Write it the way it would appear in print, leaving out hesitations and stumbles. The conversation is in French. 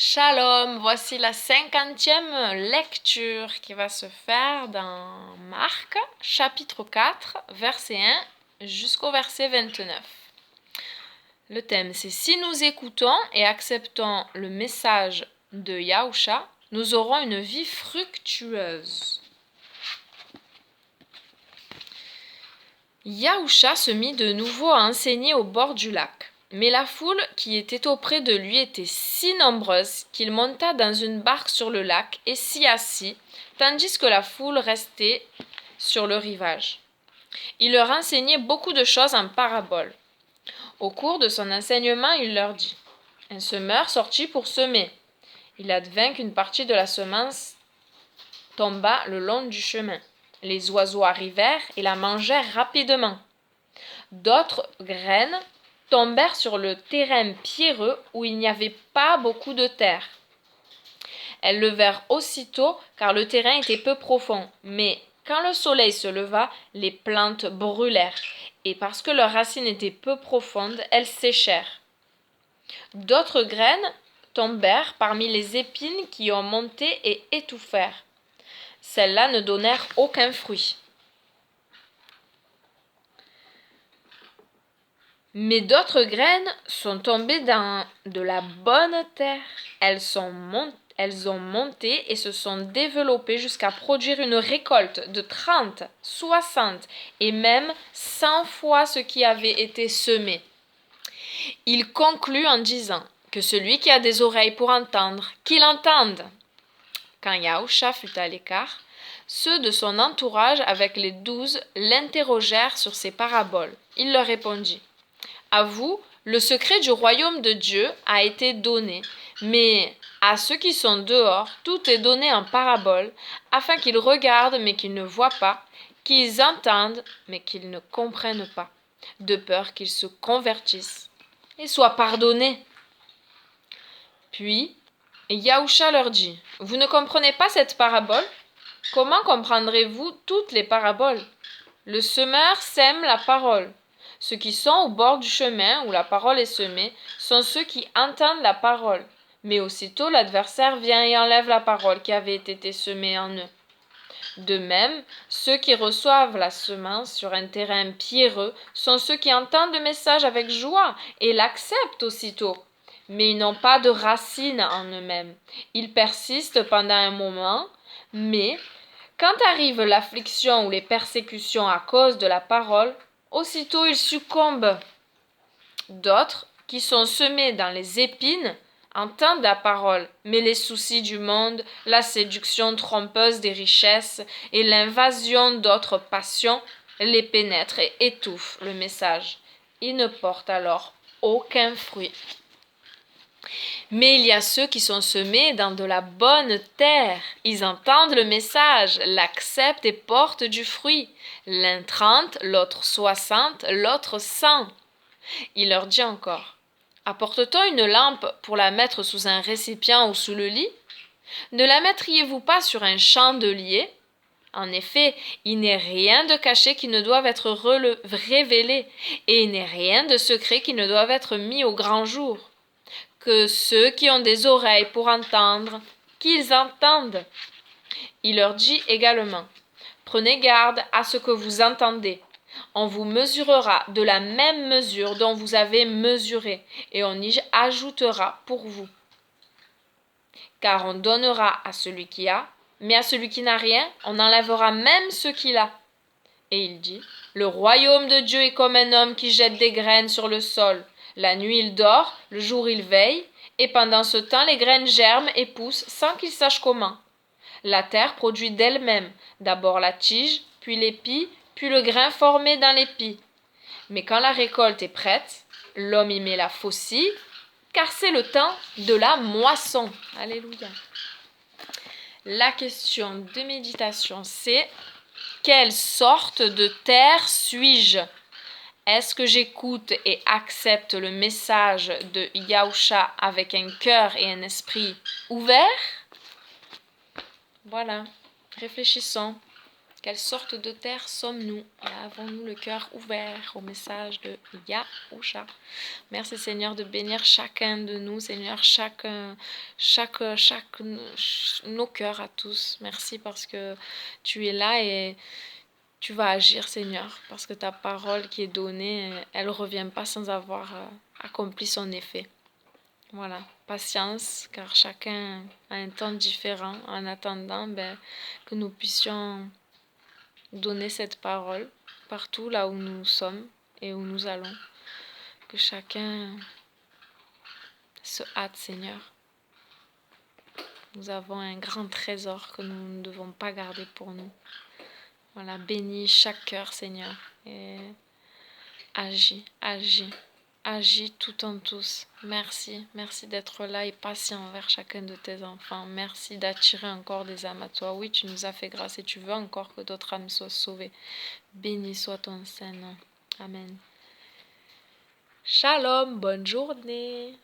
Shalom, voici la 50e lecture qui va se faire dans Marc, chapitre 4, verset 1 jusqu'au verset 29. Le thème, c'est « Si nous écoutons et acceptons le message de Yahusha, nous aurons une vie fructueuse. » Yahusha se mit de nouveau à enseigner au bord du lac. Mais la foule qui était auprès de lui était si nombreuse qu'il monta dans une barque sur le lac et s'y assit, tandis que la foule restait sur le rivage. Il leur enseignait beaucoup de choses en paraboles. Au cours de son enseignement, il leur dit « Un semeur sortit pour semer. Il advint qu'une partie de la semence tomba le long du chemin. Les oiseaux arrivèrent et la mangèrent rapidement. D'autres graines tombèrent sur le terrain pierreux où il n'y avait pas beaucoup de terre. Elles levèrent aussitôt car le terrain était peu profond, mais quand le soleil se leva, les plantes brûlèrent, et parce que leurs racines étaient peu profondes, elles séchèrent. D'autres graines tombèrent parmi les épines qui ont monté et étouffèrent. Celles-là ne donnèrent aucun fruit. Mais d'autres graines sont tombées dans de la bonne terre. Elles ont monté et se sont développées jusqu'à produire une récolte de 30, 60 et même 100 fois ce qui avait été semé. Il conclut en disant que celui qui a des oreilles pour entendre, qu'il entende. Quand Yahusha fut à l'écart, ceux de son entourage avec les 12 l'interrogèrent sur ses paraboles. Il leur répondit: à vous, le secret du royaume de Dieu a été donné, mais à ceux qui sont dehors, tout est donné en parabole, afin qu'ils regardent mais qu'ils ne voient pas, qu'ils entendent mais qu'ils ne comprennent pas, de peur qu'ils se convertissent et soient pardonnés. Puis, Yahusha leur dit: vous ne comprenez pas cette parabole? Comment comprendrez-vous toutes les paraboles? Le semeur sème la parole. Ceux qui sont au bord du chemin où la parole est semée sont ceux qui entendent la parole. Mais aussitôt l'adversaire vient et enlève la parole qui avait été semée en eux. De même, ceux qui reçoivent la semence sur un terrain pierreux sont ceux qui entendent le message avec joie et l'acceptent aussitôt. Mais ils n'ont pas de racines en eux-mêmes. Ils persistent pendant un moment, mais quand arrive l'affliction ou les persécutions à cause de la parole, aussitôt ils succombent. D'autres, qui sont semés dans les épines, entendent la parole, mais les soucis du monde, la séduction trompeuse des richesses et l'invasion d'autres passions les pénètrent et étouffent le message. Ils ne portent alors aucun fruit. Mais il y a ceux qui sont semés dans de la bonne terre. Ils entendent le message, l'acceptent et portent du fruit. L'un 30, l'autre 60, l'autre 100. Il leur dit encore: apporte-t-on une lampe pour la mettre sous un récipient ou sous le lit? Ne la mettriez-vous pas sur un chandelier? En effet, il n'est rien de caché qui ne doive être révélé, et il n'est rien de secret qui ne doive être mis au grand jour. Que ceux qui ont des oreilles pour entendre, qu'ils entendent. Il leur dit également: prenez garde à ce que vous entendez. On vous mesurera de la même mesure dont vous avez mesuré, et on y ajoutera pour vous. Car on donnera à celui qui a, mais à celui qui n'a rien, on enlèvera même ce qu'il a. Et il dit: le royaume de Dieu est comme un homme qui jette des graines sur le sol. La nuit il dort, le jour il veille, et pendant ce temps les graines germent et poussent sans qu'il sache comment. La terre produit d'elle-même d'abord la tige, puis l'épi, puis le grain formé dans l'épi. Mais quand la récolte est prête, l'homme y met la faucille, car c'est le temps de la moisson. Alléluia. La question de méditation, c'est: quelle sorte de terre suis-je? Est-ce que j'écoute et accepte le message de Yahusha avec un cœur et un esprit ouverts? Voilà, réfléchissons. Quelle sorte de terre sommes-nous? Et avons-nous le cœur ouvert au message de Yahusha? Merci Seigneur de bénir chacun de nous, Seigneur, nos cœurs à tous. Merci parce que tu es là et tu vas agir, Seigneur, parce que ta parole qui est donnée, elle ne revient pas sans avoir accompli son effet. Voilà, patience, car chacun a un temps différent. En attendant, que nous puissions donner cette parole partout là où nous sommes et où nous allons. Que chacun se hâte, Seigneur. Nous avons un grand trésor que nous ne devons pas garder pour nous. Voilà, bénis chaque cœur, Seigneur, et agis, agis. Agis tout en tous. Merci. Merci d'être là et patient envers chacun de tes enfants. Merci d'attirer encore des âmes à toi. Oui, tu nous as fait grâce et tu veux encore que d'autres âmes soient sauvées. Béni soit ton Saint-Nom. Amen. Shalom, bonne journée.